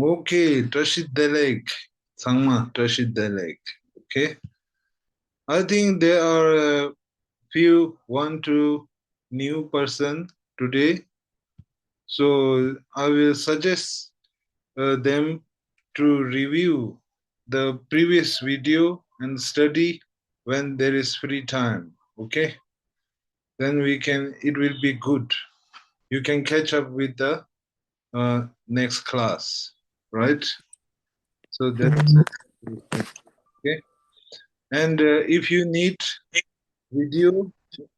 Okay, Trashid Delek, Sangma Trashid Delek. Okay, I think there are a few, 1, 2 new person today. So I will suggest them to review the previous video and study when there is free time. Okay, then it will be good. You can catch up with the next class, right? So that's okay. And if you need video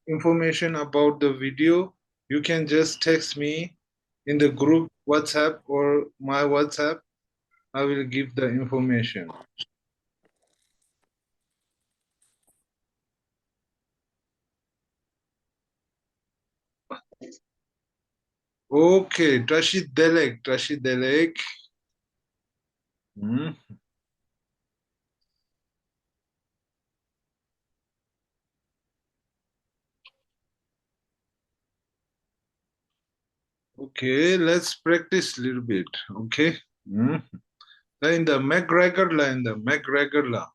information about the video, you can just text me in the group WhatsApp or my WhatsApp. I will give the information. Okay, Trashid Delek. Hmm. Okay, let's practice a little bit. Okay. Hmm. In the McGregor la.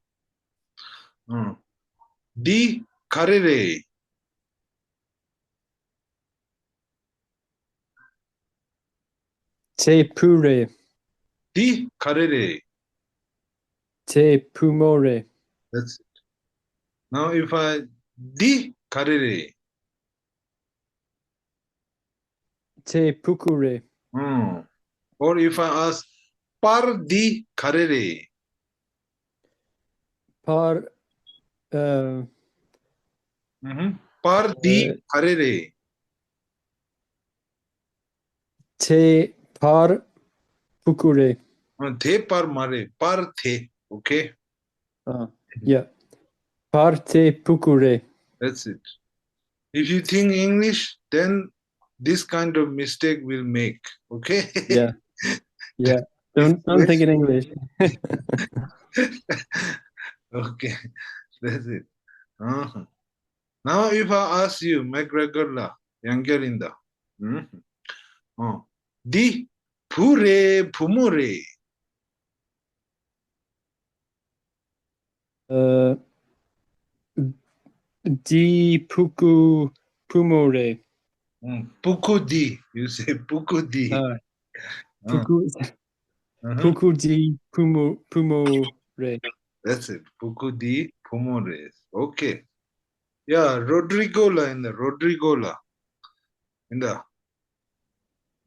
Hmm. Di Karere. Te pure. Di Karere. Te pumore. That's it. Now if I Di Karere. Te pukure. Or if I ask Par di Karere. Par Par di Karere. te par pukure. The par mare. Par the. Okay. Yeah. Par te pukure. That's it. If you think English, then this kind of mistake will make. Okay. Yeah. Yeah. Don't think in English. Okay. That's it. Now if I ask you, McGregor la, Yangarinda. Di pure pumure. Di puku pumore. Puku di. You say puku di. Puku di pumore. That's it. Puku di pumore. Okay. Yeah, Rodrigo la. In the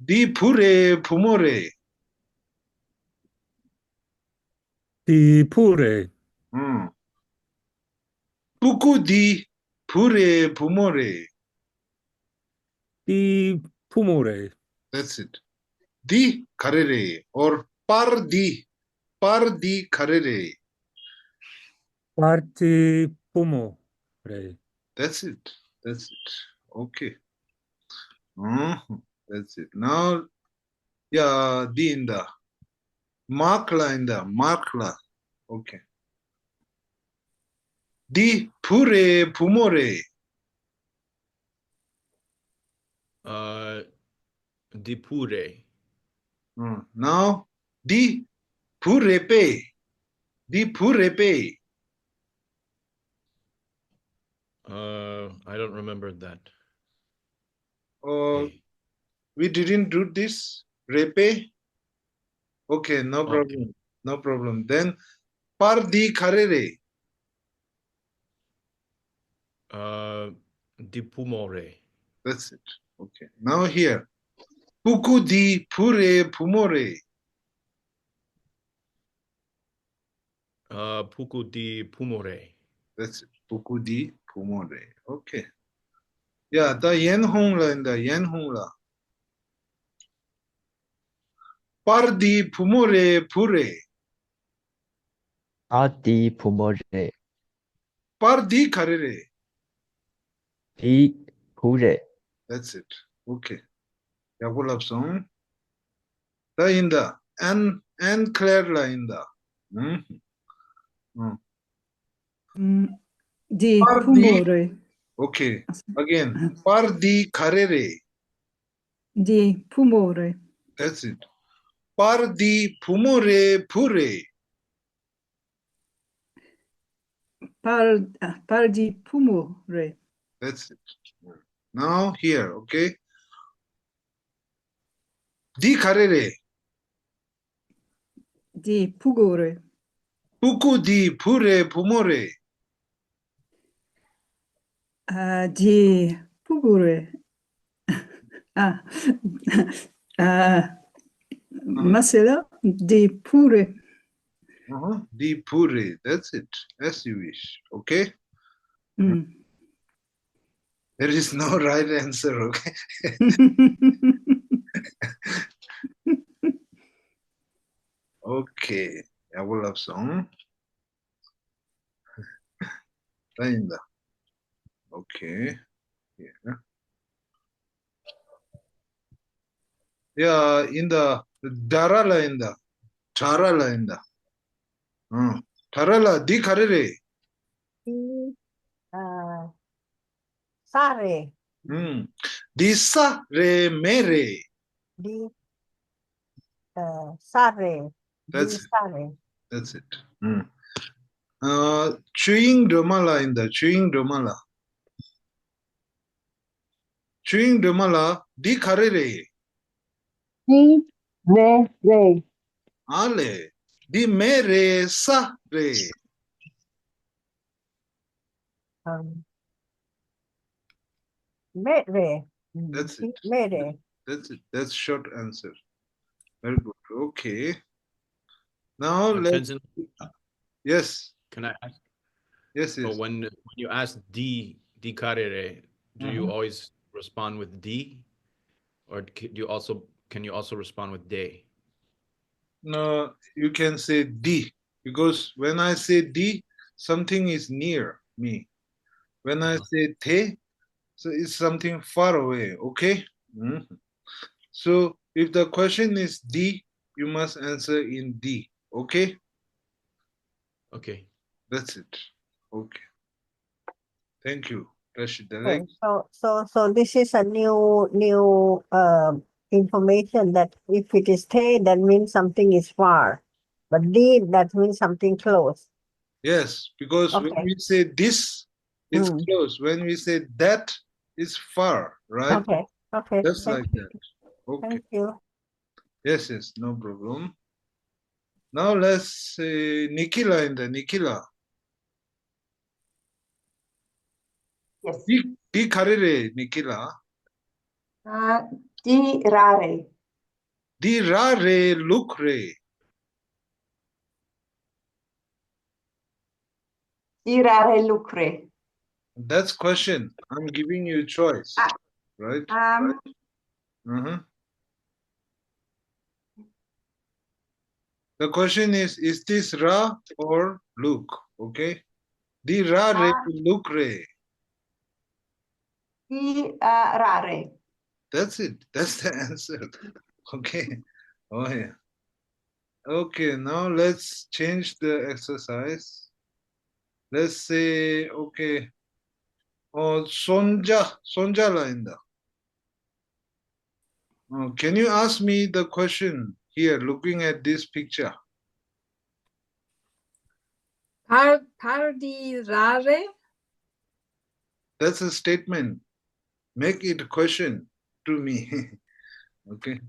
Di pure pumore. Di pure. Puku di pure pumore. Di pumore. That's it. Di karere or par di karere. Parti pumore. That's it. Okay. That's it. Now, yeah, di in the mark la. Okay. Di pure pumore. Di pure. Now, di pure pe. Di pure pe. I don't remember that. We didn't do this. Repe. Okay, no problem. Okay. No problem. Then, par di karere. Di pumore. That's it. Okay. Now here. Puku di pure pumore. Puku di pumore. That's it. Puku di pumore. Okay. Yeah, the yen hong la. Par di pumore pure. Di pumore. Par di karere. Di pure. That's it. Okay. Yakulap song. The in the and Claire la in the. Di pumore. Okay. Again. Par di karere. Di pumore. That's it. Pardi pumore pure. Pardi pumore. That's it. Now here, okay? Di karere. Di pugore. Puku di pure pumore. Di pugore. Ah. Masela di pure. Di pure. That's it. As you wish. Okay? Mm. There is no right answer, okay? Okay. I will have some. Linda. Okay. Yeah. Yeah, in the Darala in the Tarala in the Tarala di karere. Di sare. Di sa re mere. Di sare. That's Di it. sare. That's it. Chewing domala in the chewing domala. Chewing domala di karere. Di re. Ale. Di mere sa re. Mere. That's it. Mere. That's it. That's short answer. Very good. Okay. Now let's. Tenzin, Yes. can I ask? Yes. But Yes. when you ask di carere, do you Mhm. always respond with di, or can you also respond with de? No, you can say D because when I say D, something is near me. When I say te, so it's something far away. Okay. Mhm. So if the question is D, you must answer in D. Okay. Okay. That's it. Okay. Thank you, Rashid. Okay. So this is a new information that if it is te, that means something is far. But di, that means something close. Yes, because when Okay. we say this, it's Mm. close. When we say that, it's far, right? Okay. Okay. Just Thank like that. Okay. Thank you. Yes, no problem. Now let's say Nikila in the Nikila. Yes. Di karere Nikila. Di rare. Di rare lucre. Di rare lucre. That's question. I'm giving you a choice. Right? The question is this ra or look? Okay. Di rare lucre. Di rare. That's it. That's the answer. Okay. Oh yeah. Okay, now let's change the exercise. Let's say, okay. Oh, Sonja Lainda. Can you ask me the question here, looking at this picture? Pardi rare. That's a statement. Make it a question to me. Okay.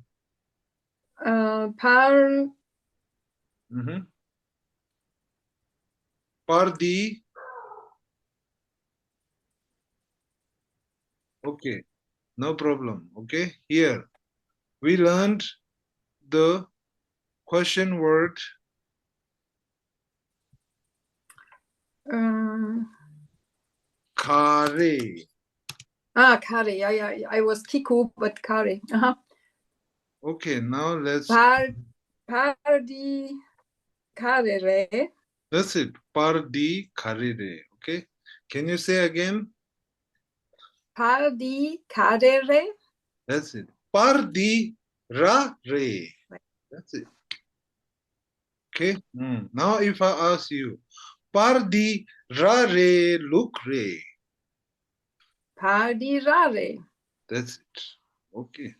Pardi. Okay, no problem. Okay, here we learned the question word kare. Kare. Yeah. I was Kiku, but Kare. Okay, now let's. Pardi karere. That's it. Pardi karere. Okay. Can you say again? Pardi karere. That's it. Pardi ra re. That's it. Okay. Now if I ask you, Pardi ra re look re. Pardi rare. That's it. Okay.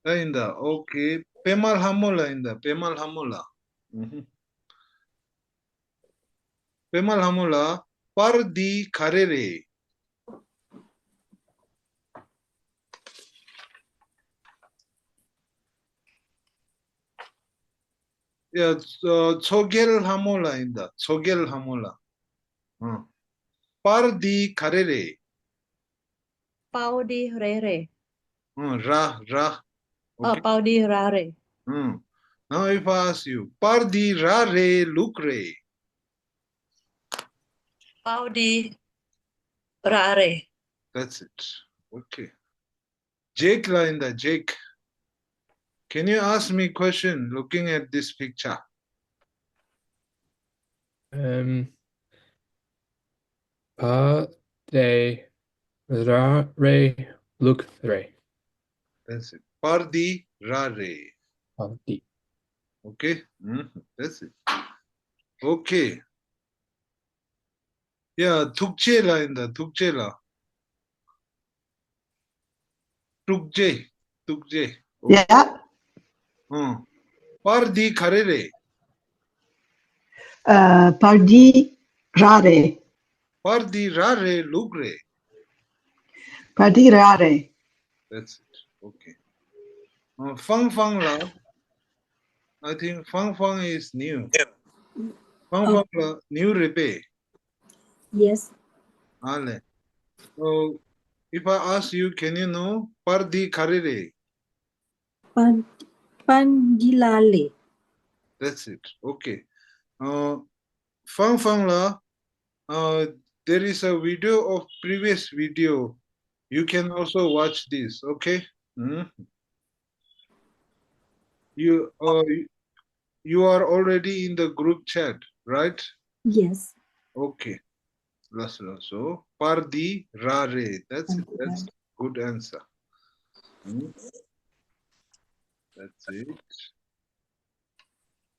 Lainda. Okay. Pemal hamula inda. Pemal hamula. Pemal hamula. Par di karere. Yeah, chogel hamula inda. Chogel hamula. Par di karere. Pau di rere. Ra. Okay. Pau di rare. Now if I ask you, par di rare lucre. Pau di rare. That's it. Okay. Jake Linda, Jake. Can you ask me a question looking at this picture? Pa de ra re look re. That's it. Par di rare. Di. Okay. That's it. Okay. Yeah, tukchela in the tukchela. Tukje. Okay. Yeah. Par di karere. Pardi rare. Par di rare lugre. Pardi rare. That's it. Okay. Fang Fang la. I think Fang Fang is new. Fang Fang la new rebe. Yes. Ale. So if I ask you, can you know par di karere? Pandilale. That's it. Okay. Fang Fang la. There is a video of previous video. You can also watch this. Okay. You are already in the group chat, right? Yes. Okay. So par di rare. That's it. That's good answer. That's it.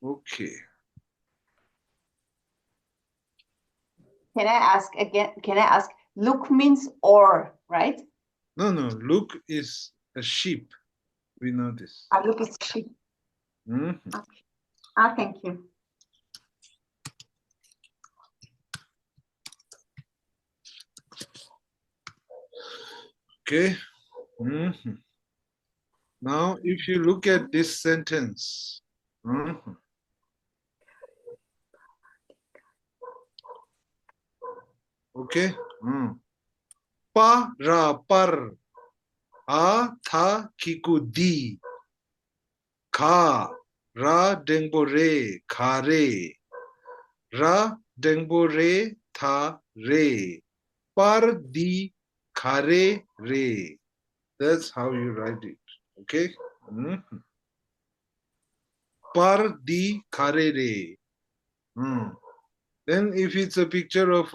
Okay. Can I ask again? Can I ask? Look means or, right? No. Look is a sheep. We know this. Look is sheep. Okay. Thank you. Okay. Now, if you look at this sentence, okay. Pa ra par a tha kiku di ka ra dengbo re khare ra dengbo re tha re par di khare re. That's how you write it. Okay. Par di khare re. Then if it's a picture of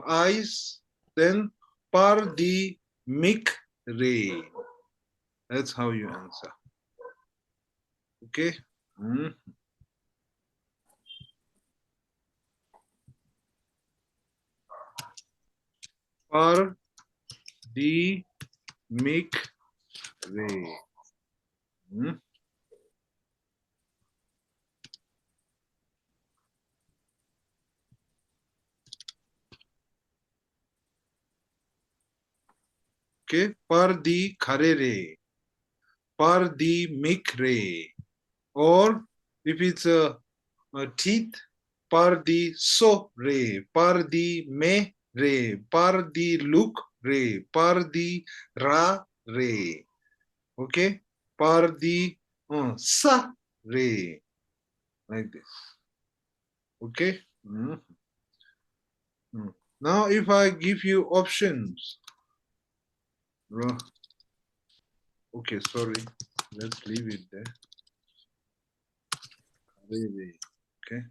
eyes, then par di mik re. That's how you answer. Okay. Par di mik re. Okay, par di khare re, par di mik re, or if it's a teeth, par di so re, par di me re, par di look re, par di ra re. Okay, par di sa re, like this. Okay. Now if I give you options. Okay, sorry. Let's leave it there. Okay.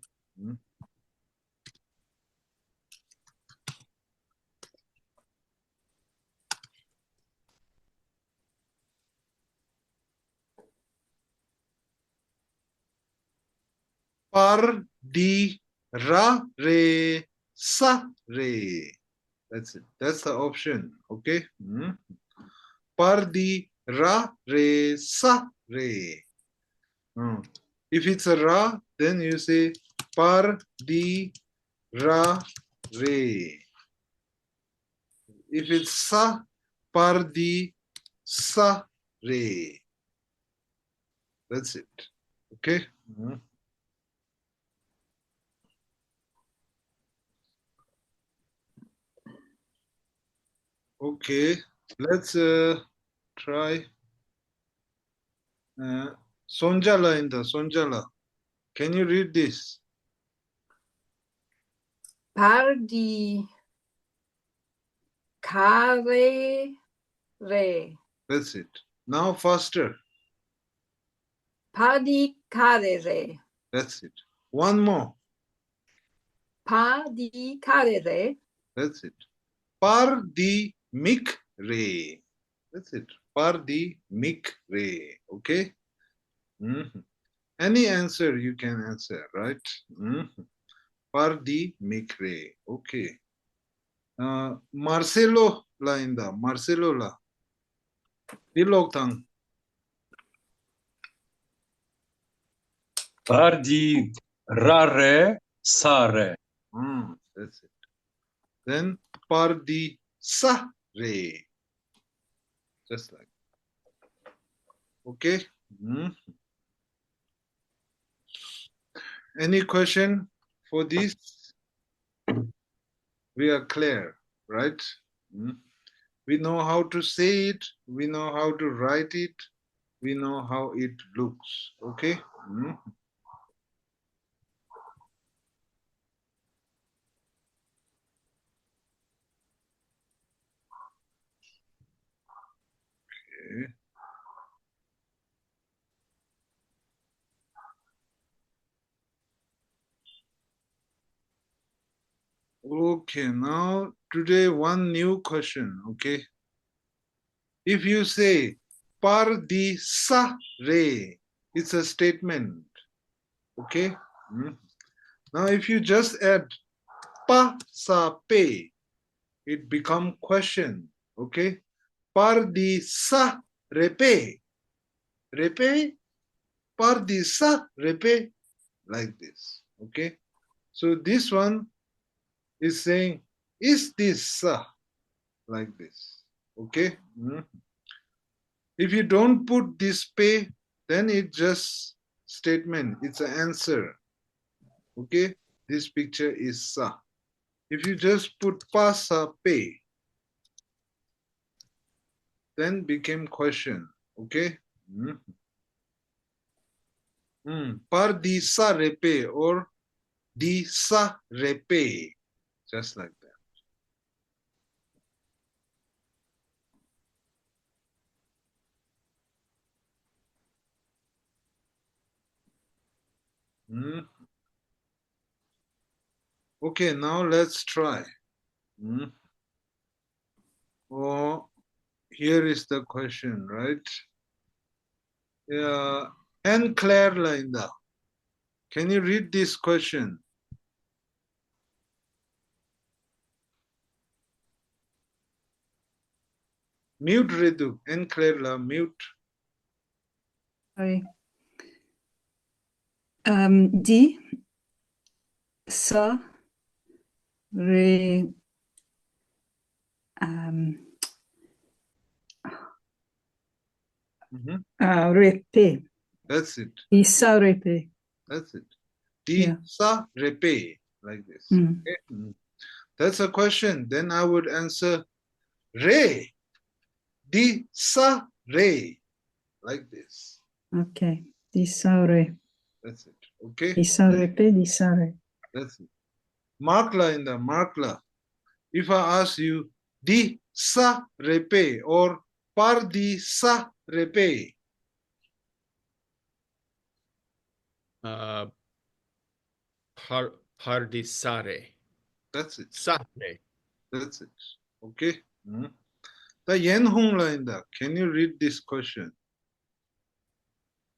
Par di ra re sa re. That's it. That's the option. Okay. Par di Ra, re, sa, re. If it's a ra, then you say par, di, ra, re. If it's sa, par, di, sa, re. That's it. Okay. Okay. Let's try Sonjala in the Sonjala. Can you read this? Par di care re. That's it. Now faster. Par di care re. That's it. One more. Par di care re. That's it. Par di mik re. That's it. Par di mik re. Okay. Any answer you can answer, right? Par di mik re. Okay. Marcelo la inda. Marcelo la. Dilog tang. Par di rare sare. That's it. Then par di sa re. Just like that. Okay. Any question for this? We are clear, right? We know how to say it. We know how to write it. We know how it looks. Okay. Okay. Okay, now today one new question, okay? If you say par di sa re, it's a statement, okay? Now if you just add pa sa pe, it become question, okay? Par di sa repe, repe, par di sa repe, like this, okay? So this one is saying, is this like this? Okay. If you don't put this pe, then it's just statement. It's an answer. Okay. This picture is sa. If you just put pa sa pe, then became question. Okay. Par di sa repe or di sa repe. Just like that. Okay, now let's try. Oh, here is the question, right? Yeah, Anne Claire Linda. Can you read this question? Mute Ritu, Anne Claire la mute. Sorry. Di sa re repe. That's it. Di sa repe. That's it. Di sa repe, like this. Okay? That's a question. Then I would answer re. Di sa re, like this. Okay. Di sa re. That's it. Okay. Di sa repe, di sa re. That's it. Markla in the markla. If I ask you di sa repe or par di sa repe. Pardisare. That's it. Sare. That's it. Okay. The Yen Hong line da. Can you read this question?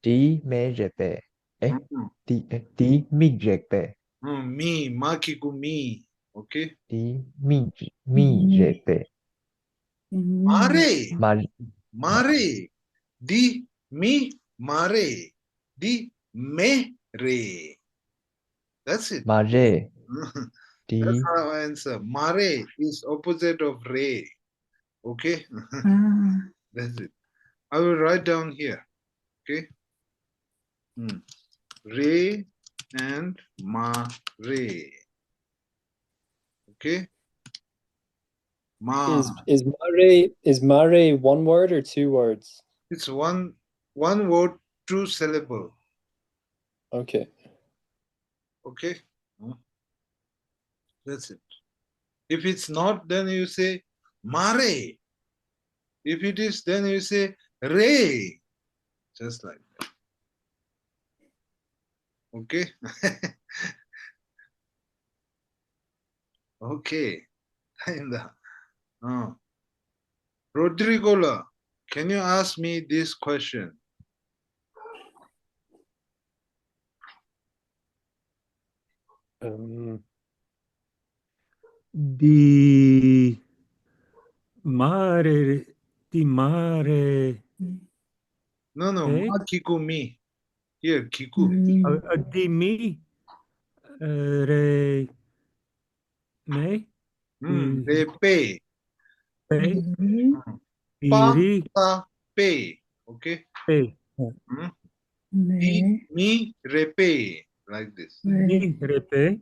Di me repe. Di mi repe. Me, makiku me. Okay. Di mi repe. Mare. Mare. Mare. Di mi mare. Di me re. That's it. Mare. That's Di. our answer. Mare is opposite of re. Okay? Ah, That's it. I will write down here. Okay? Re and ma re. Okay? Ma. Is mare one word or two words? It's one word, two syllable. Okay. Okay? That's it. If it's not, then you say mare. If it is, then you say re. Just like that. Okay? Okay. Rodrigo, can you ask me this question? Di mare. Di mare. No, Okay. ma kiku mi. Here, kiku. Di mi re me. Re pe. Pe. Pa Iri. sa pe. Okay? Pe. Di mi re pe. Like this. Di re pe.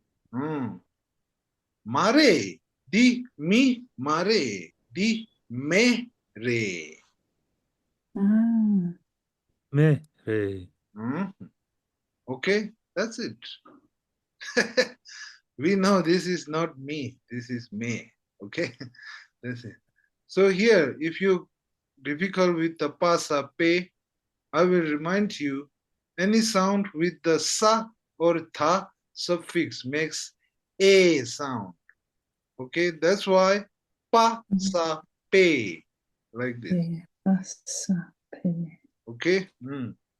Mare. Di mi mare. Di me re. ah, Me re. Okay? That's it. We know this is not me. This is me. Okay? That's it. So here, if you difficult with the pa sa pe, I will remind you, any sound with the sa or tha suffix makes a sound. Okay, that's why pa sa pe, like this. pe, passa, pe. Okay,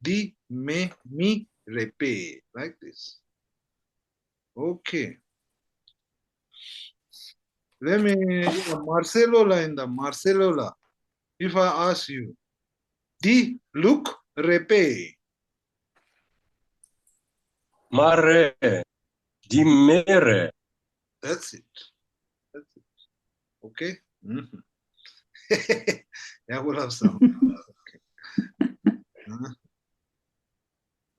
di me mi re pe, like this. Okay. Let me, Marcelo, if I ask you, di look repe. Mare. Di mere. That's it. That's it. Okay? Yeah, we'll have some. Okay.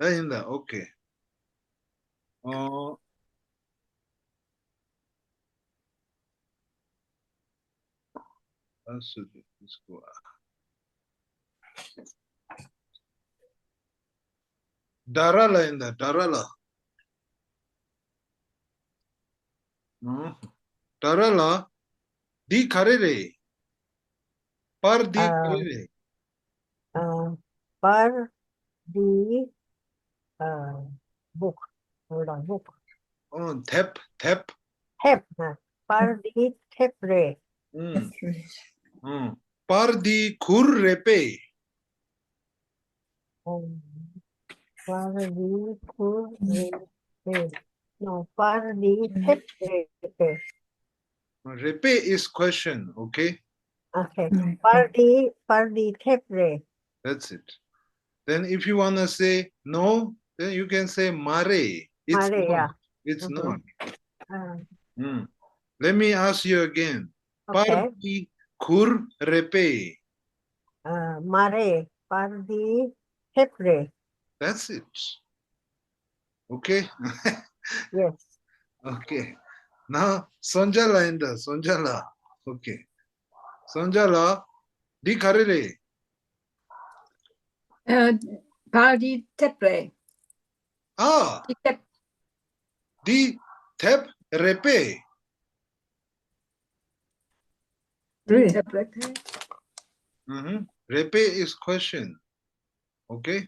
Okay. Let's go. Darala. Darala, di karere. Par di karere. Per the book. Hold on, book. Tep. Tep. Per the tep re. Par di kur repe. Per the kur re. No, per the tep re. Repe is question, okay? Okay. Per the tep re. That's it. Then if you want to say no, then you can say mare. It's Mare, not. yeah. It's not. Uh, Let me ask you again. Okay. Par di kur repe. Mare. Per the tep re. That's it. Okay? Yes. Okay. Now, Sonjala. Okay. Sonjala, di karere. Par di tepre. Ah, Di tep. di tep repe. Di tepre. Repe is question. Okay?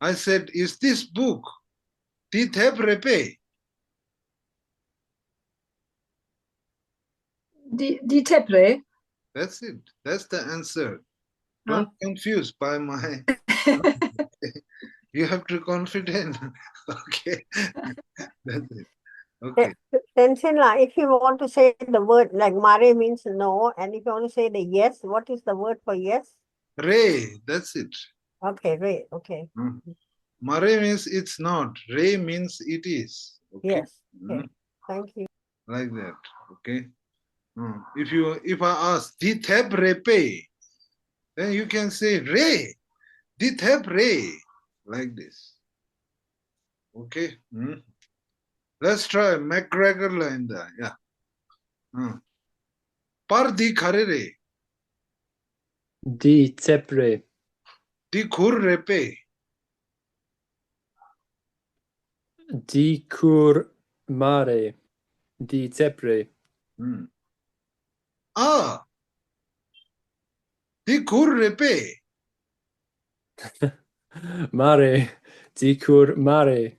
I said, is this book di tep repe? Di tepre. That's it. That's the answer. Don't confuse by my. You have to be confident. Okay. That's it. Okay. Tenzin, if you want to say the word like mare means no, and if you want to say the yes, what is the word for yes? Re, that's it. Okay, right. Okay. Mare means it's not. Re means it is. Okay. Yes. Okay. Thank you. Like that. Okay. If I ask di thep repe, then you can say re, di thep re, like this. Okay. Let's try McGregor Linda. Yeah. Par di khare re, Di tepre. di khur repe, Di kur mare. Di tepre. di khur repe. Mare. Di kur mare.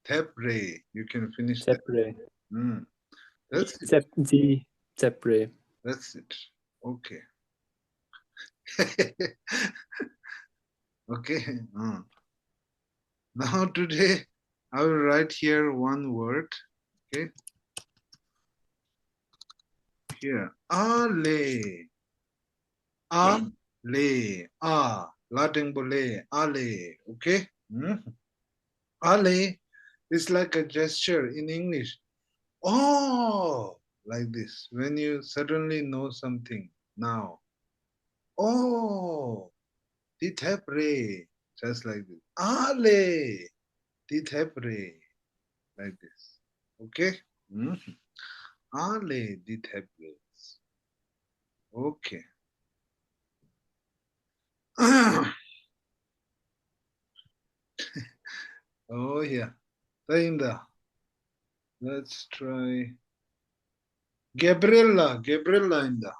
Thep re. You can finish Tepre. that. That's it. Di tepre. That's it. Okay. Okay. Now today I will write here one word. Okay. Here. Ale. Ale. Latin bole. Ale. Okay. Ale is like a gesture in English. Oh, like this. When you suddenly know something now. Oh, di thepre. Just like this. Ale. Di thepre. Like this. Okay. Ale di thepre. Okay. Oh yeah. Tainda. Let's try Gabriella inda.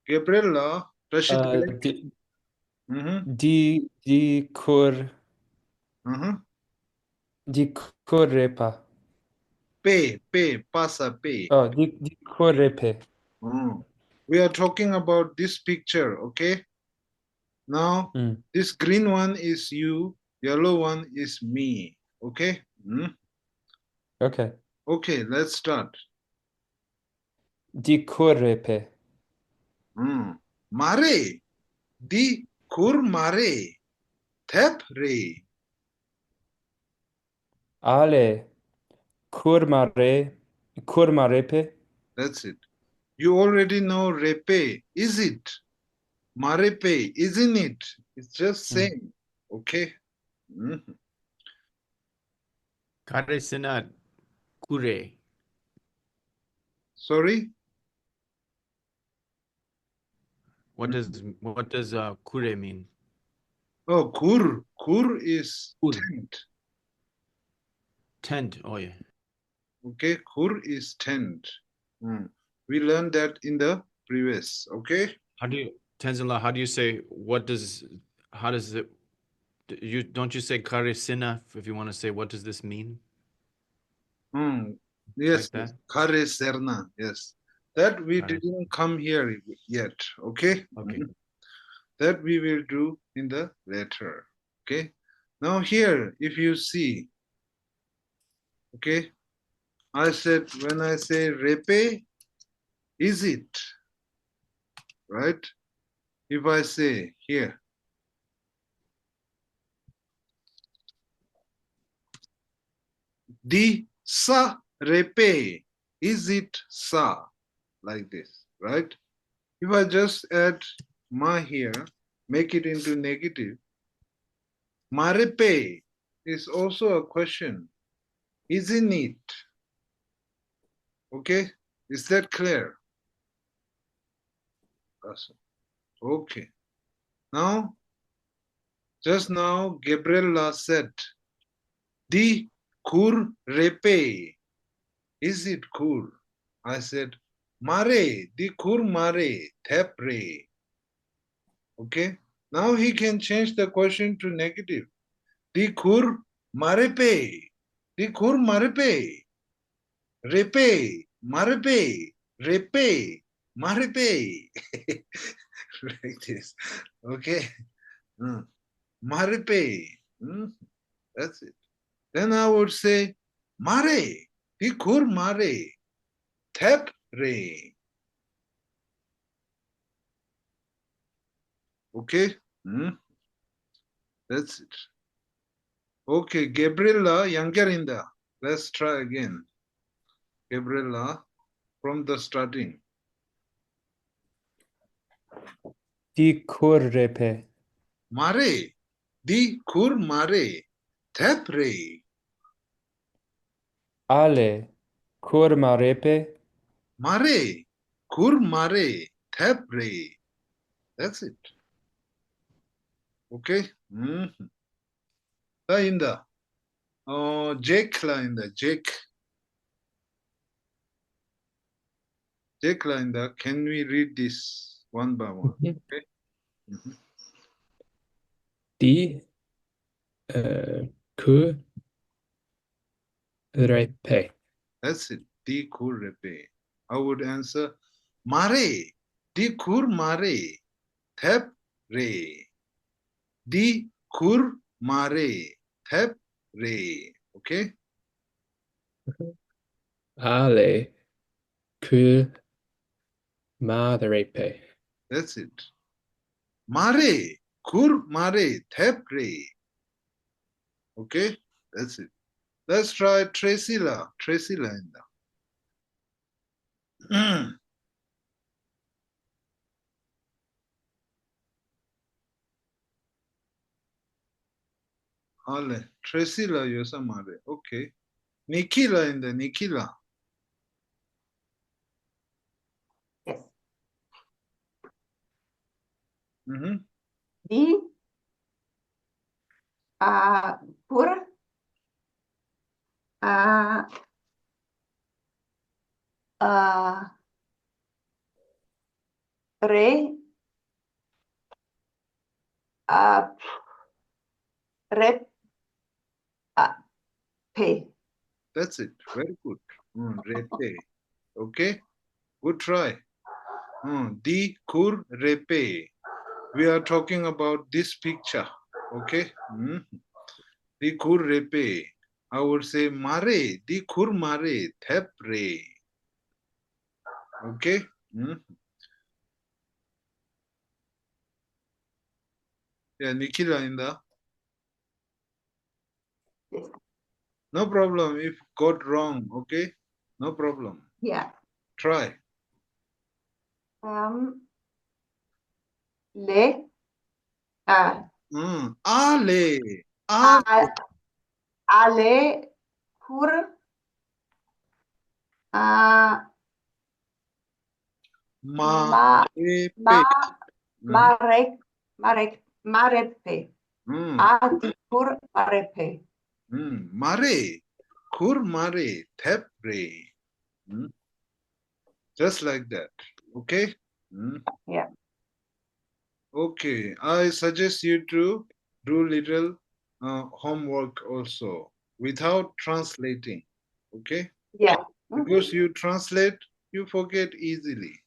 Gabriella, Rashid. Di kur. Di kurepa. Pasa pe. Oh, di kurepe. We are talking about this picture, okay? Now, this green one is you, yellow one is me, okay? Okay. Okay, let's start. Di kurepe. Mare. Di kur mare. Thep re. Ale. Kurmarepe. That's it. You already know repe. Is it? Marepe, isn't it? It's just same. Okay. Kare sina kure. Sorry? What does kure mean? Oh, kur. Kur is tent. Tent. Oh yeah. Okay, kur is tent. We learned that in the previous. Okay. Tenzin, how do you say don't you say kare sina if you want to say what does this mean? Yes, Like that? Kare serna. Yes. That we didn't come here yet. Okay. Okay. That we will do in the later. Okay. Now here, if you see, okay, I said when I say repe, is it? Right? If I say here, di sa repe, is it sa? Like this, right? If I just add ma here, make it into negative, marepe is also a question. Isn't it? Okay, is that clear? Awesome. Okay. Now, just now, Gabriella said, di kur repe. Is it kur? I said, mare, di kur mare, thep re. Okay. Now he can change the question to negative. Di kur marepe. Di kur marepe. Repe. Marepe. Repe. Marepe. Like this. Okay. Marepe. That's it. Then I would say mare. Di kur mare. Thep re. Okay. That's it. Okay, Gabriela Yangarinda. Let's try again. Gabriela, from the starting. Di kurrepe. Mare. Di kur mare. Thep re. Ale. Kur marepe. Mare. Kur mare. Thep re. That's it. Okay. Lainda. Jake Lainda. Jake. Jake Lainda. Can we read this one by one? Okay. Di kurrepe. That's it. Di kur repe. I would answer mare. Di kur mare. Thep re. Di kur mare. Thep re. Okay. Ale. Kur marepe. That's it. Mare. Kur mare. Thep re. Okay. That's it. Let's try Tresila. Tresila in the. Ale. Tresila yosa mare. Okay. Nikila in the Nikila. Yes. Di kur re rep pe. That's it. Very good. Repe. Okay. Good try. Di kur repe. We are talking about this picture. Okay. Di kur repe. I would say mare. Di kur mare. Thep re. Okay. Yeah, Nikhila in the. Yes. No problem if got wrong. Okay. No problem. Yeah. Try. Le. Ale. Ale kur marepe. Adi kur marepe. Mare. Kur mare. Thep re. Just like that. Okay. Yeah. Okay. I suggest you to do little homework also without translating. Okay. Yeah. Because you translate, you forget easily.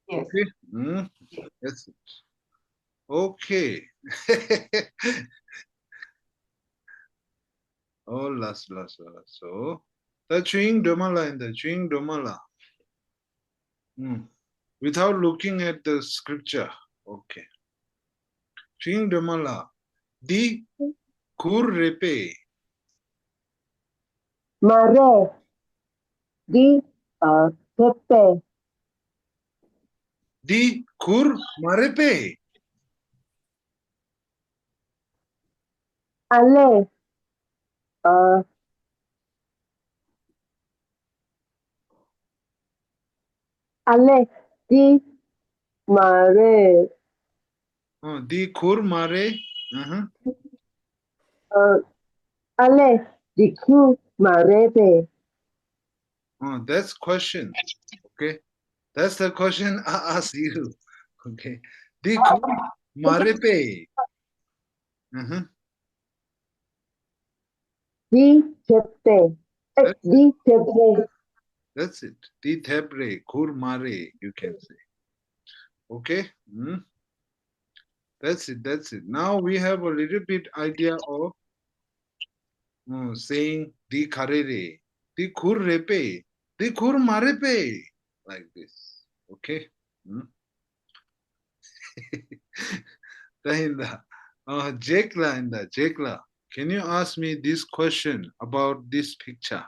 Yes. Okay. That's it. Okay. Oh, last. So the chewing domala in the chewing domala. Without looking at the scripture. Okay. Chewing domala. Di kur repe. Mare. Di tepe. Di kur marepe. Ale. Ale. Di mare. Di kur mare. Ale. Di kur marepe. That's question. Okay. That's the question I ask you. Okay. Di kur marepe. Di tepe. Di tepe. That's it. Di tebre, kur mare, you can say. Okay. That's it. That's it. Now we have a little bit idea of saying di karere, di kurrepe, di kurmarepe, like this. Okay. Tahinda. Jekla, can you ask me this question about this picture?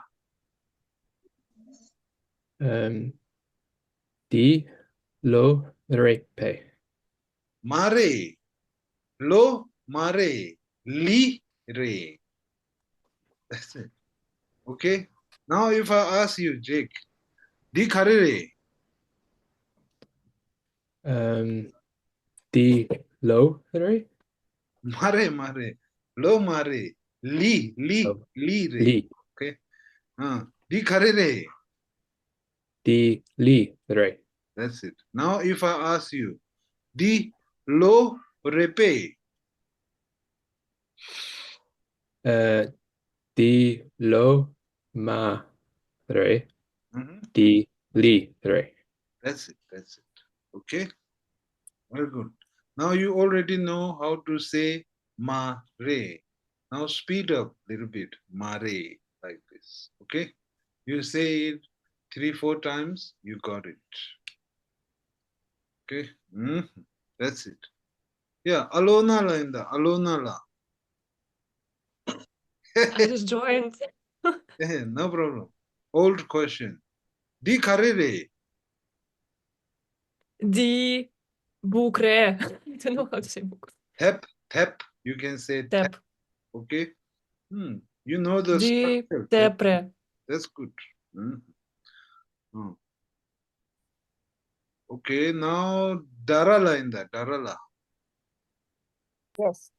Di lo repe. Mare, lo mare, li re. That's it. Okay. Now if I ask you, Jake, di karere, Di lo re. mare, lo mare, li Oh, re. Li. Okay. Di karere. Di li re. That's it. Now if I ask you, di lo repe, Di lo ma re. Mhm. Di li re. That's it. That's it. Okay. Very good. Now you already know how to say ma re. Now speed up a little bit. Ma re, like this. Okay. You say it 3-4 times, you got it. Okay. That's it. Yeah. Alona la inda. Alona la. I just joined. No problem. Old question. Di karere. Di bukre. I don't know how to say bukre. Tap. You can say tap. Tep. Okay. You know the Di structure. tepre. That's good. Okay, now darala in that darala. Yes.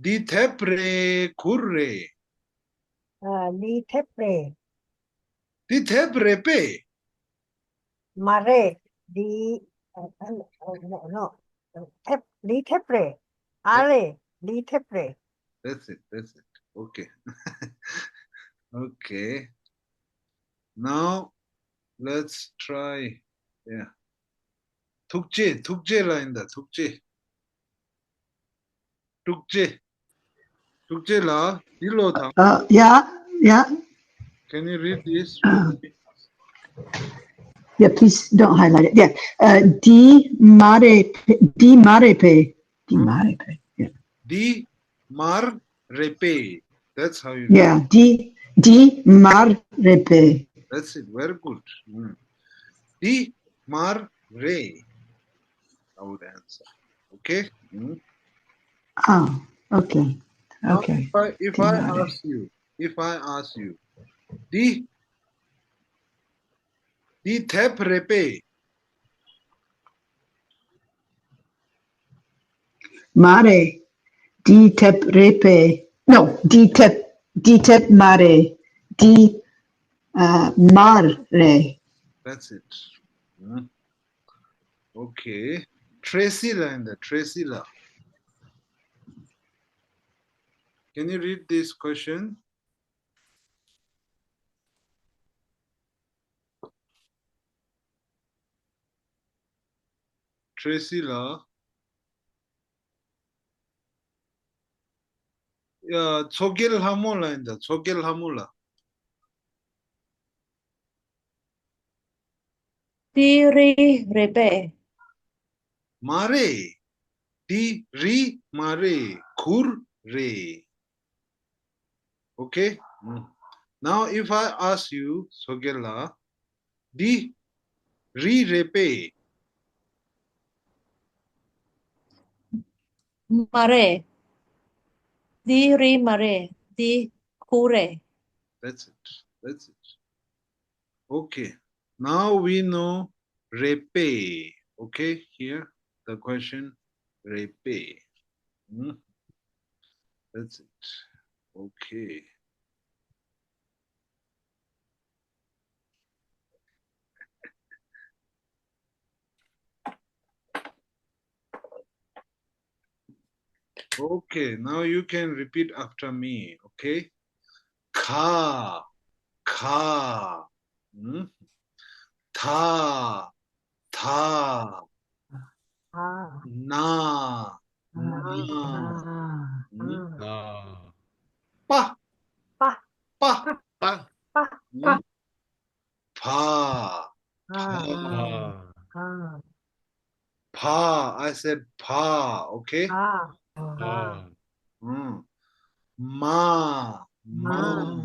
Di tepre kurre. Di tepre. Di tepre pe. Mare. Di no. Di tepre. Ale. Di tepre. That's it. Okay. Okay. Now let's try. Yeah. Tukje la in that. Tukje la dilo tha. Yeah. Can you read this? Yeah, please don't highlight it. Yeah. Di mare pe. Yeah. Di mar repe. That's how you Yeah. Di mar repe. That's it. Very good. Di mar re. I would answer. Okay. Oh, okay. Now, Okay. if I ask you, di tep repe. Mare. Di tep repe. No, di tep mare. Di mar re. That's it. Okay. Tracy la. Can you read this question? Tracy la. Yeah, Chogel hamula in the Chogel hamula. Di ri repe. Mare. Di ri mare. Kur re. Okay. Now if I ask you, Sogela, di ri repe. Mare. Di ri mare. Di kure. That's it. Okay. Now we know repe. Okay, here the question repe. That's it. Okay. Okay, now you can repeat after me. Okay. Ka. Tha. Ah. Na. Ah. Na. Ah. Mm. Ah. Pa. Pa. Pa. Pa. Pa. Mm. Pa. Ah. Pa. Ah. Pa. I said pa. Okay. Ah. Ah. Mm. Ma. Ma.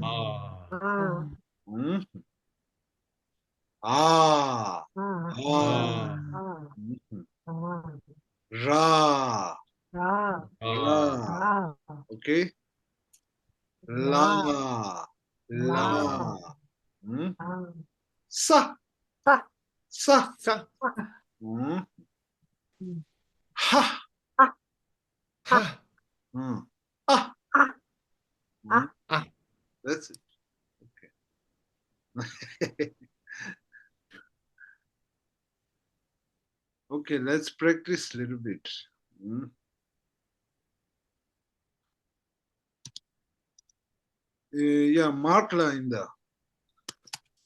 Ah. Ah. Mm. Ah. Ah. Ah. Ah. Mm. Ah. Ra. Ah. Ra. Ah. Okay. La. La. Mm. Ah. Sa. Pa. Sa. Sa. Mm. Mm. Ha. Ah. Ha. Mm. Ah. Ah. Mm. Ah. That's it. Okay. Okay, let's practice a little bit. Mm. Yeah, Mark la in the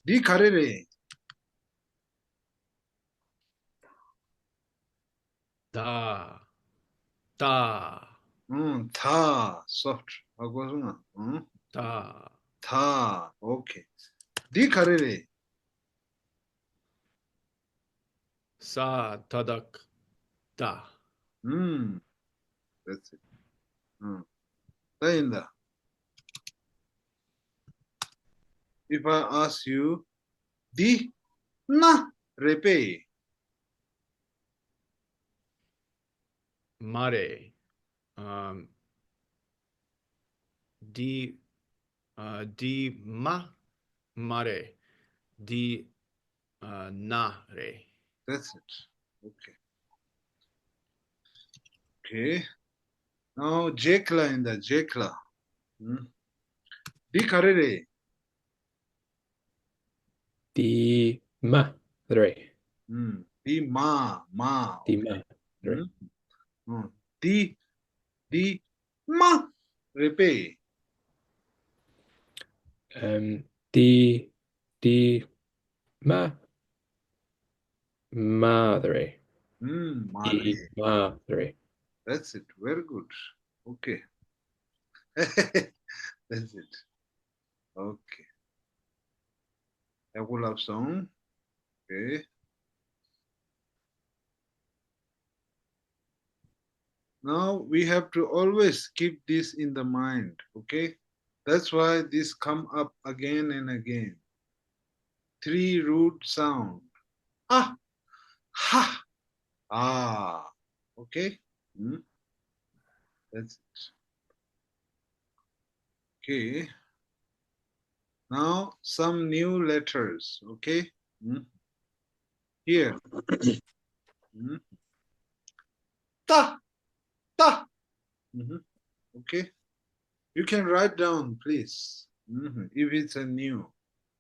Di karere. Da. Da. Tha. Soft. Agosuna. Da. Tha. Okay. Di karere. Sa. Tadak. Da. That's it. Da in the. If I ask you, Di na repe. Mare. Di. Di ma. Mare. Di. Na re. That's it. Okay. Okay. Now Jekla in the Jekla. Di karere. Di madre. Di ma. Di Okay. madre. Di ma repe. Di madre. Madre. Di madre. That's it. Very good. Okay. That's it. Okay. Ekulap song. Okay. Now we have to always keep this in the mind. Okay. That's why this come up again and again. 3 root sound. Ah, ha, ah. Okay. That's it. Okay. Now some new letters. Okay. Here. Ta, ta. Okay. You can write down, please. If it's a new.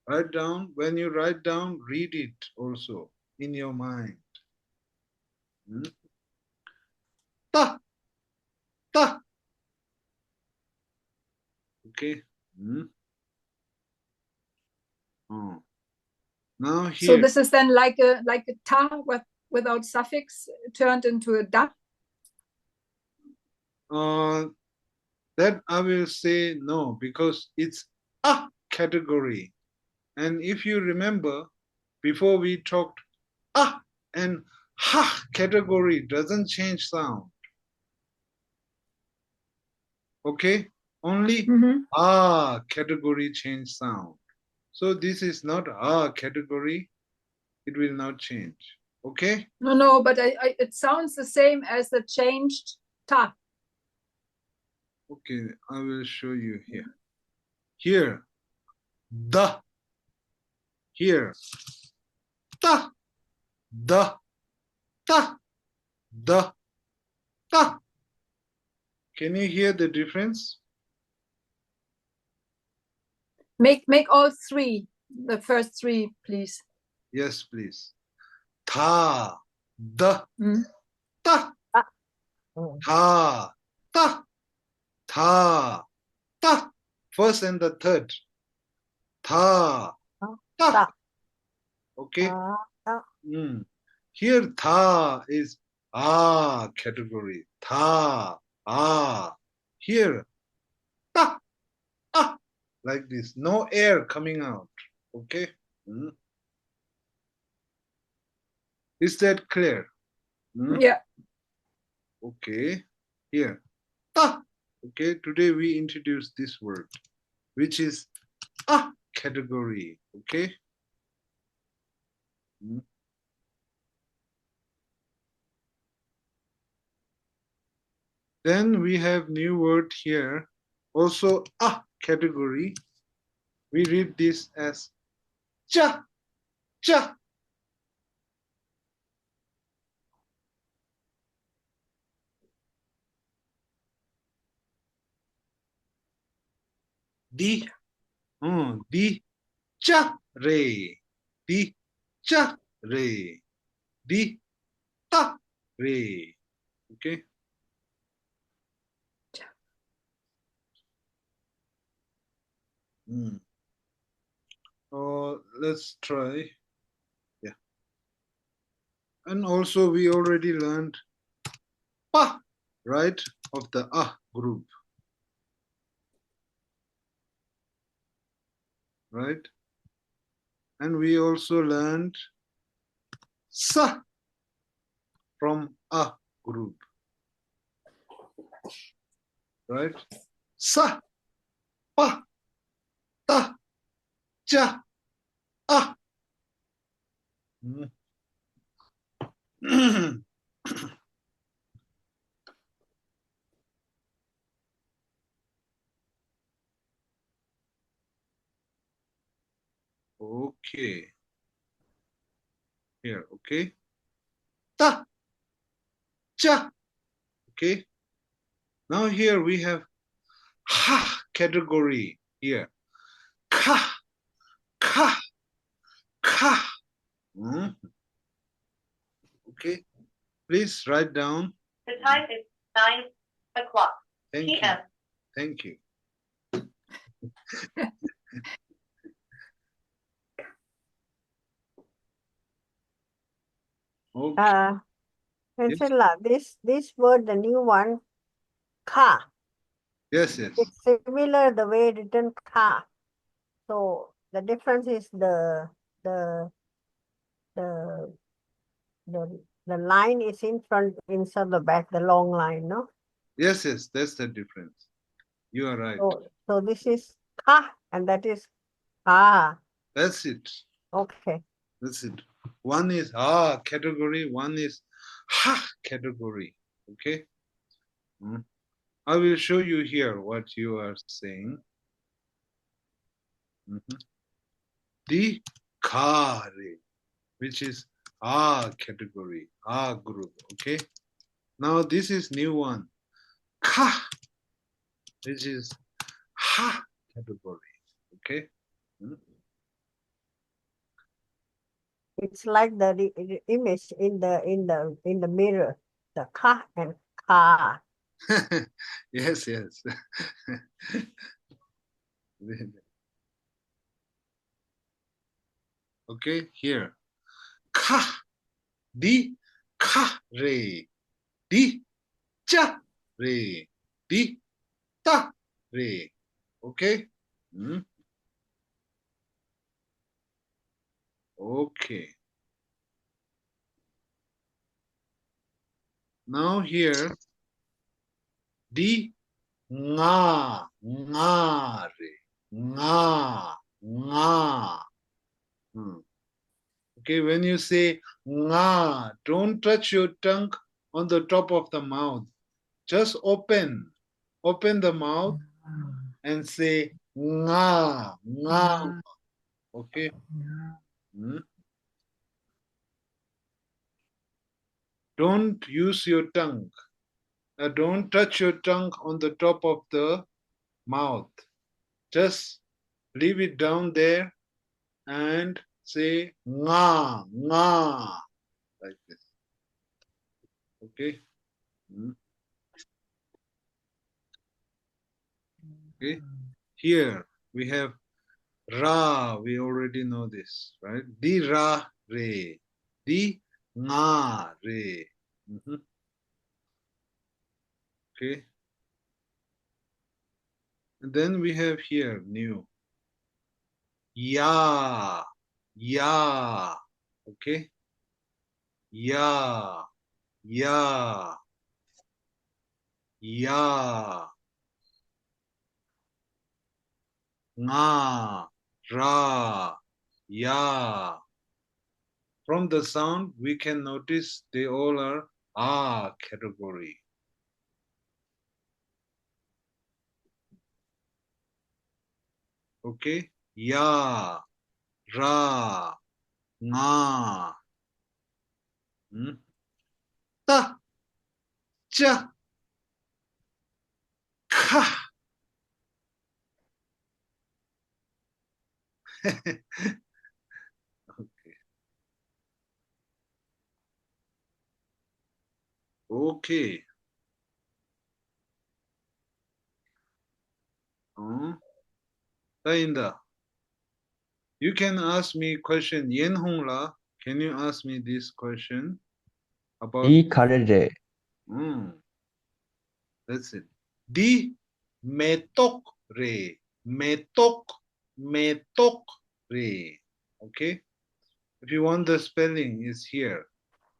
Write down. When you write down, read it also in your mind. Ta, ta. Okay. Now here. So this is then like a ta without suffix turned into a da. That I will say no, because it's a category. And if you remember, before we talked and ha category doesn't change sound. Okay? Only category change sound. So this is not category. It will not change. Okay? No, but it sounds the same as the changed ta. Okay, I will show you here. Here, the. Here, ta, the, ta, the, ta. Can you hear the difference? Make all three, the first three, please. Yes, please. Ta, the, ta, ta, ta, ta, ta. First and the third. Ta, ta. Okay. Here, ta is ah category. Ta, ah. Here, ta, ah, like this. No air coming out. Okay. Is that clear? Yeah. Okay. Here, ta. Okay. Today we introduce this word, which is category. Okay. Then we have new word here, also category. We read this as cha, cha. Di, di, cha, re, di, cha, re, di, ta, re. Okay. Let's try. Yeah. And also we already learned pa, right, of the group. Right? And we also learned sa from group. Right? Sa, pa, ta, cha, Okay. Here, okay. Ta, cha. Okay. Now here we have ha category here. Ka, ka, ka. Okay. Please write down. The time is 9 o'clock p.m. Thank you. Okay. Pencilla, this word, the new one, ka. Yes, yes. It's similar the way written ka. So the difference is the line is in front instead of the back, the long line, no? Yes, yes, that's the difference. You are right. So this is ka and that is ka. That's it. Okay. That's it. One is category, one is ha category. Okay. I will show you here what you are saying. The kare, which is category, group. Okay. Now this is new one. Ka, which is ha category. Okay. It's like the image in the mirror, the ka and ka. Yes, yes. Okay, here. Ka, di, ka, re, di, cha, re, di, ta, re. Okay? Okay. Now here, di, nga, nga, re, nga, nga. Okay, when you say nga, don't touch your tongue on the top of the mouth. Just open the mouth and say nga, nga. Okay. Don't use your tongue. Don't touch your tongue on the top of the mouth. Just leave it down there and say nga, nga, like this. Okay. Okay. Here we have ra. We already know this, right? Di ra re, di nga re, Okay. And then we have here new. Ya. Ya. Okay. Ya. Ya. Ya. Nga. Ra. Ya. From the sound, we can notice they all are category. Okay? Ya, ra, nga, ta, cha, ka. Okay. Okay. Tainda. You can ask me question. Yen Hong La, can you ask me this question about? Đi karere. That's it. Di metok re. Metok. Metok re. Okay. If you want the spelling, is here.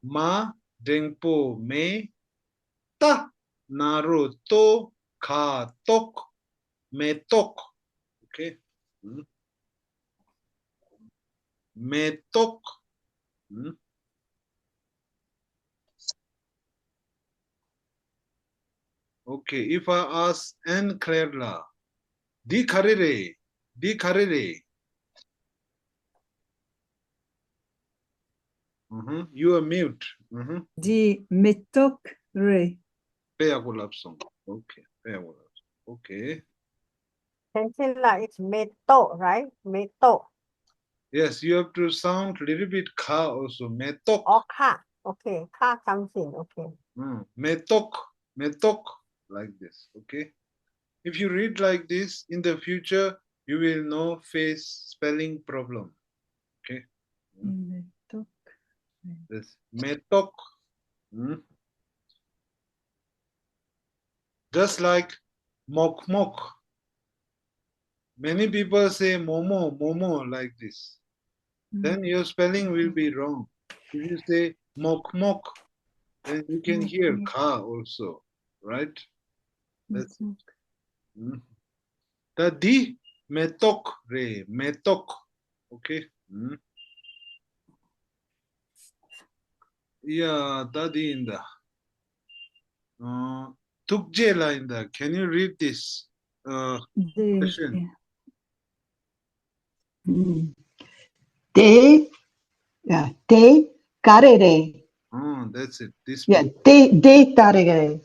Ma dengpo me ta naro to ka tok metok. Okay. Metok. Okay, if I ask N Claire di karere, di karere. You are mute. Di metok re. Peakulapsong. Okay, peakulapsong. Okay. Pencilla, it's meto, right? Meto. Yes, you have to sound a little bit ka also. Metok. Or ka. Okay, ka comes in. Okay. Metok. Metok. Like this. Okay. If you read like this, in the future, you will no face spelling problem. Okay. Metok. This metok. Just like mok mok. Many people say momo, momo like this. Then your spelling will be wrong. If you say mok mok, then you can hear ka also, right? That's it. Tadi metok re, metok. Okay. Yeah, tadi inda. Tukjela inda. Can you read this question? Te, yeah, te karere. That's it. This. Yeah, te karere.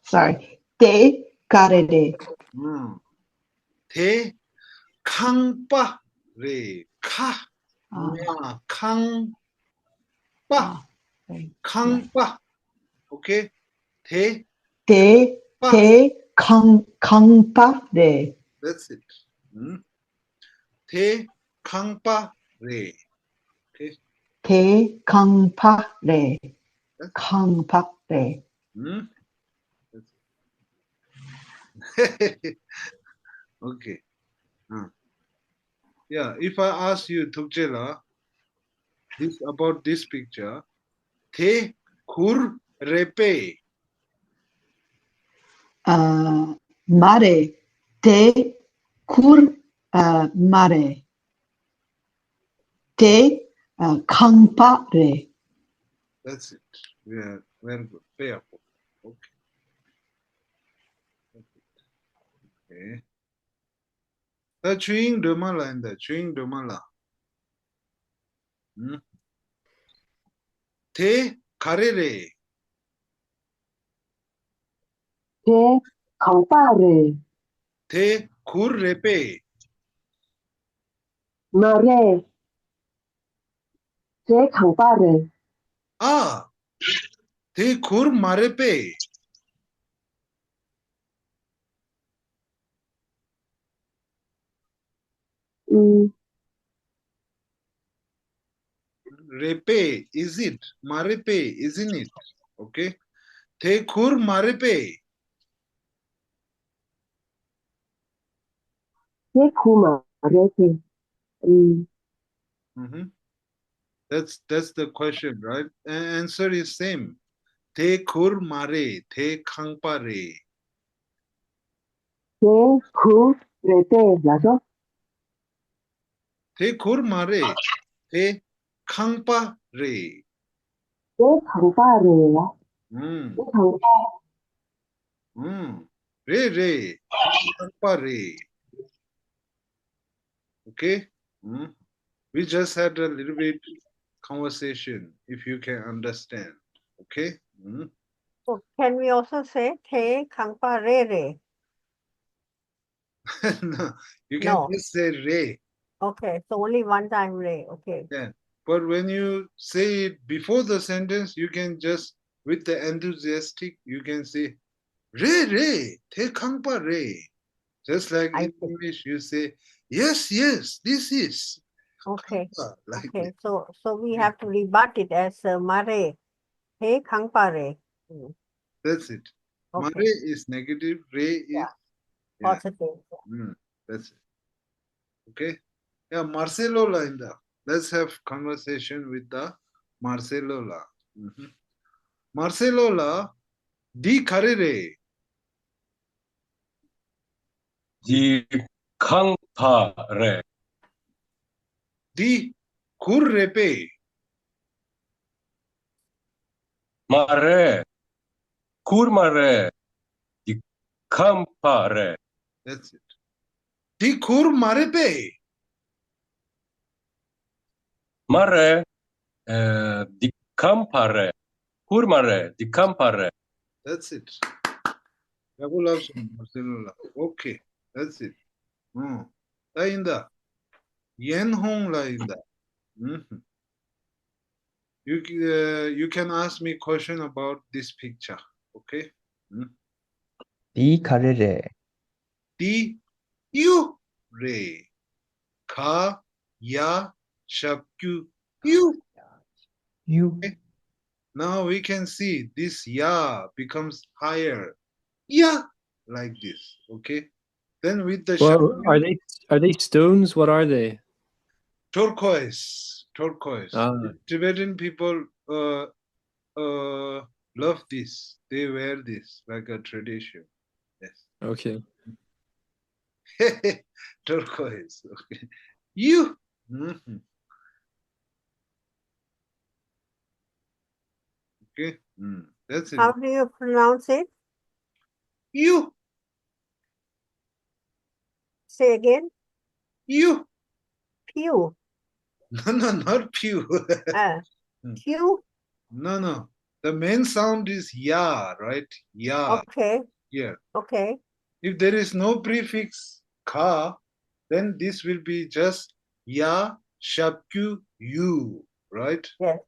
Sorry, te karere. Te kangpa re, ka. Kangpa. Kangpa. Okay. Te kangpa re. That's it. Te kangpa re. Okay. Te kangpa re. Kangpa re. Okay. Yeah, if I ask you, Tukjela, this about this picture, te kur repe. Mare. Te kur mare. Te kangpa re. That's it. Yeah, very good. Payable. Okay. Okay. The chewing domala and the chewing domala. Te karere. Te kangpa re. Te kur repe. Mare. Te kangpa re. Te kur marepe. repe, is it? Marepe, isn't it? Okay. Te kur marepe. Te kuma repe. Mhm. That's the question, right? Answer is same. Te kur mare, te kangpa re. Te ku repe là số. Te kur mare, te kangpa re. Te không pa re á. Mm. Te không pa. Re re, kangpa re. Okay. We just had a little bit conversation, if you can understand. Okay. So can we also say te kangpa re re? No, you can No. just say re. Okay, so only one time re. Okay. Yeah. But when you say it before the sentence, you can just, with the enthusiastic, you can say re re, te kangpa re. Just like I in see. English, you say yes, yes, this is. Okay. Kangpa, like Okay. that. So we have to rebut it as mare. Te kangpa re. That's it. Okay. Mare is negative, re is Yeah. yeah. Positive. That's it. Okay. Yeah, Marcelola in the. Let's have conversation with the Marcelola. Marcelola, di carere. Di campare. Di currepe. Mare. Curmare. Di campare. That's it. Di cur marepe. Mare. Di campare. Curmare. Di campare. That's it. Double option, Marcelola. Okay, that's it. La inda. Yen hong la inda. You can ask me question about this picture. Okay. Di carere. Di you re. Ka ya shakyu you. You. Okay. Now we can see this ya becomes higher. Ya like this. Okay. Then with the Well, shakyu, are they stones? What are they? turquoise. Ah. Tibetan people love this. They wear this like a tradition. Yes. Okay. Turquoise. Okay. You. Okay. That's it. How do you pronounce it? You. Say again. You. Pew. No, not pew. Pew. No. The main sound is ya, right? Ya. Okay. Yeah. Okay. If there is no prefix ka, then this will be just ya, shapku, you, right? Yes.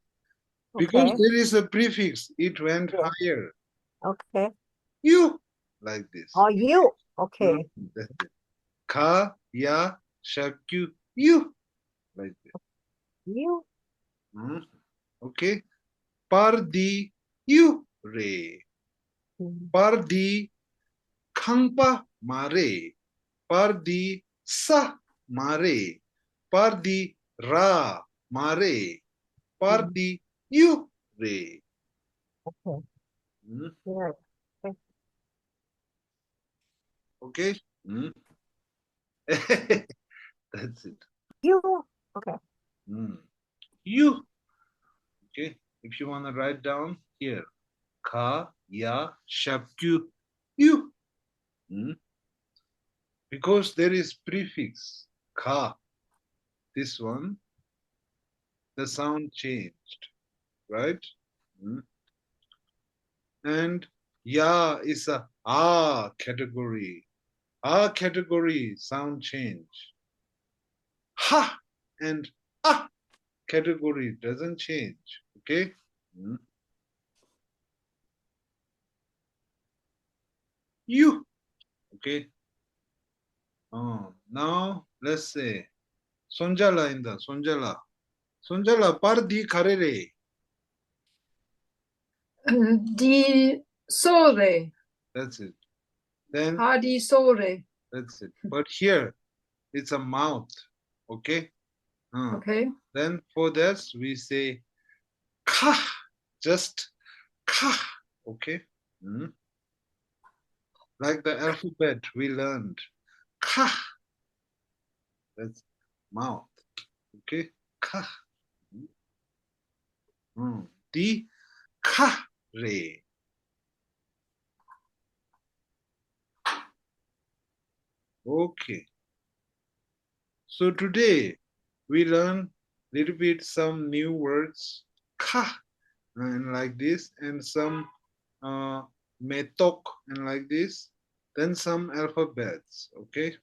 Because Okay. there is a prefix, it went Yes. higher. Okay. You, like this. Or you. Okay. That's it. Ka, ya, shapku, you, like this. You. Okay. Par di, you, re. Par di, kangpa, mare. Par di, sa, mare. Par di, ra, mare. Par di, you, re. Okay. Yeah. Okay. That's it. You. Okay. You. Okay. If you want to write down here, ka, ya, shapku, you. Because there is prefix ka. This one, the sound changed, right? And ya is a category. Category sound change. Ha and category doesn't change. Okay. You. Okay. Now let's say Sonjala in the Sonjala. Sunjala, par di karere. Di sore. That's it. Then Hadi sore. that's it. But here it's a mouth. Okay. Okay. Then for this we say ka, just ka. Okay. Like the alphabet we learned. Ka. That's mouth. Okay. Ka. Di ka re. Okay. So today we learn little bit some new words, ka, and like this, and some metok, and like this, then some alphabets. Okay.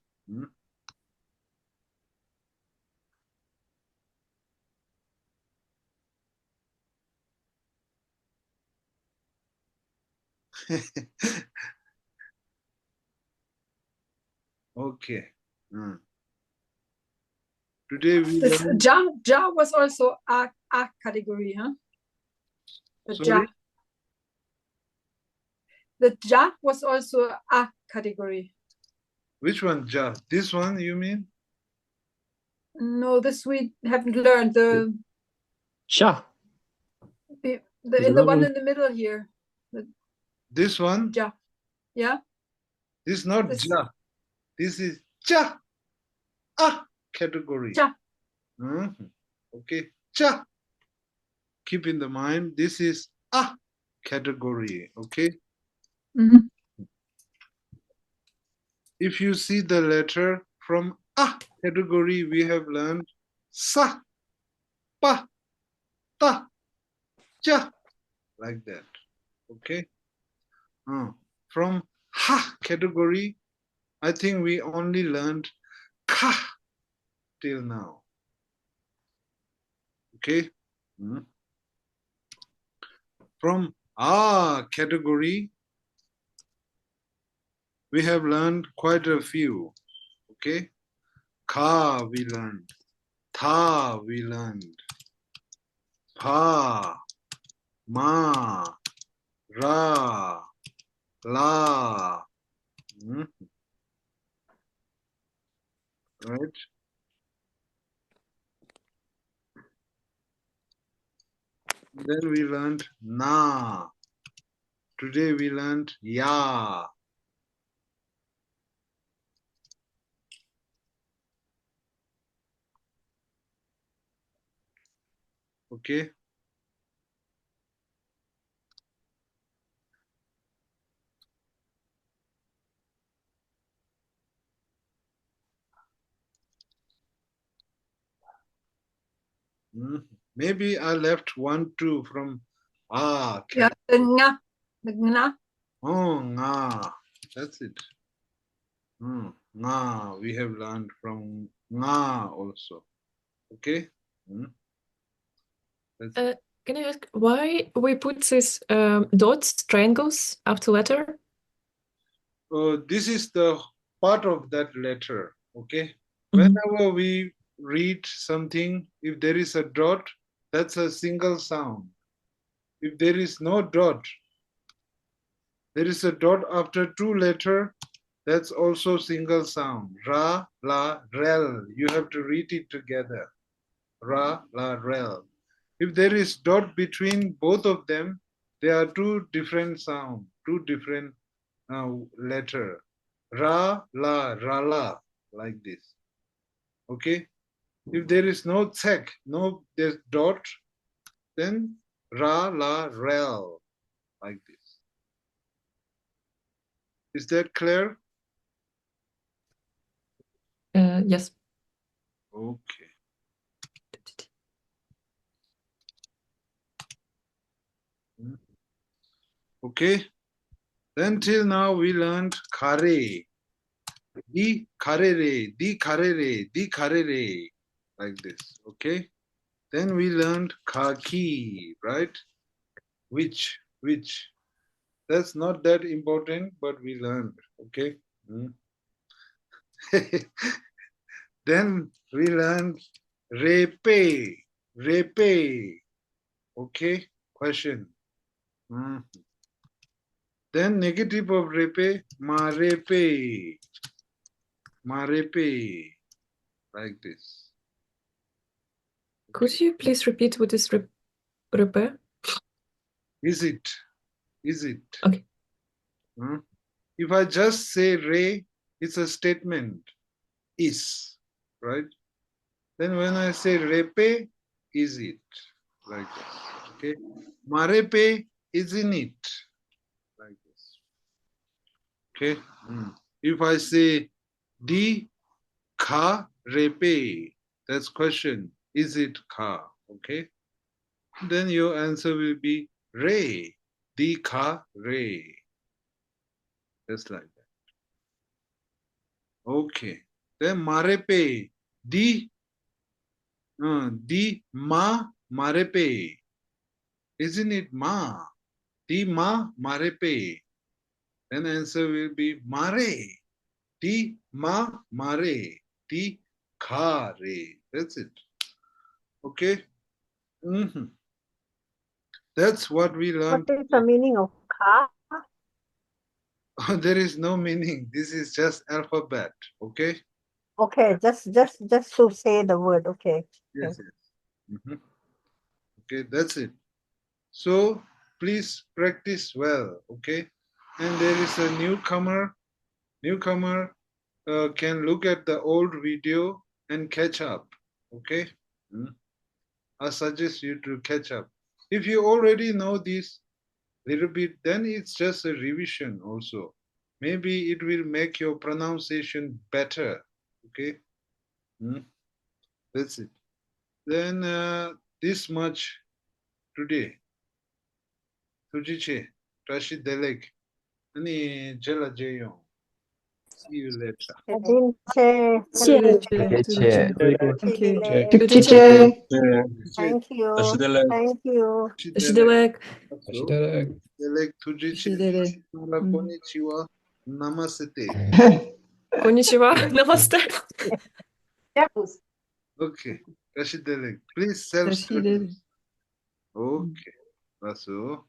Okay. Today we This learn. ja was also a category, huh? The Sorry? ja. The ja was also a category. Which one, ja? This one, you mean? No, this we haven't learned. The Cha. in the one in the middle here. This one? Ja. Yeah. This is not This- ja. This is cha. Ah category. Cha. Okay. Cha. Keep in the mind, this is ah category. Okay. If you see the letter from ah category, we have learned sa, pa, ta, cha, like that. Okay. From ha category, I think we only learned ka till now. Okay. From ah category, we have learned quite a few. Okay. Ka we learned. Tha we learned. Pa, ma, ra, la. Right? Then we learned na. Today we learned ya. Okay. Maybe I left 1, 2 from ah. Yeah, the nga. The nga. Oh, nga. That's it. Nga. We have learned from nga also. Okay. That's it. Can I ask why we put these dots, triangles after letter? This is the part of that letter. Okay. Whenever we read something, if there is a dot, that's a single sound. If there is no dot, there is a dot after 2 letters, that's also single sound. Ra, la, rel. You have to read it together. Ra, la, rel. If there is dot between both of them, there are 2 different sounds, 2 different letter. Ra, la, rala, like this. Okay. If there is no tsek, no there's dot, then ra, la, rel, like this. Is that clear? Yes. Okay. Okay. Then till now we learned kare. Di karere, di karere, di karere, like this. Okay. Then we learned kaki, right? Which. That's not that important, but we learned. Okay. Then we learned repe. repe. Okay, question. Then negative of repe, marepe. Marepe. Like this. Could you please repeat what is repair? Is it? Is it? Okay. If I just say re, it's a statement. Is. Right? Then when I say repe, is it? Like this. Okay. Marepe, isn't it? Like this. Okay. If I say di ka repe, that's question. Is it ka? Okay. Then your answer will be re. Di ka re. Just like that. Okay. Then marepe. Di ma marepe. Isn't it ma? Di ma marepe. Then answer will be mare. Di ma mare. Di ka re. That's it. Okay. That's what we learned. What is the meaning of ka? There is no meaning. This is just alphabet. Okay. Okay, just to say the word. Okay. Yes. Okay, that's it. So please practice well. Okay. And there is a newcomer. Newcomer can look at the old video and catch up. Okay. I suggest you to catch up. If you already know this little bit, then it's just a revision also. Maybe it will make your pronunciation better. Okay. That's it. Then this much today. Tujiche, Rashid Delek, Ani Jela Jeyong. See you later. Thank you. Taşıdılar. Thank you. Shidilek. Delek Tujiche. Konnichiwa. Namaste. Konnichiwa. Namaste. Okay. Rashid Delek, please self-study. Okay. That's all.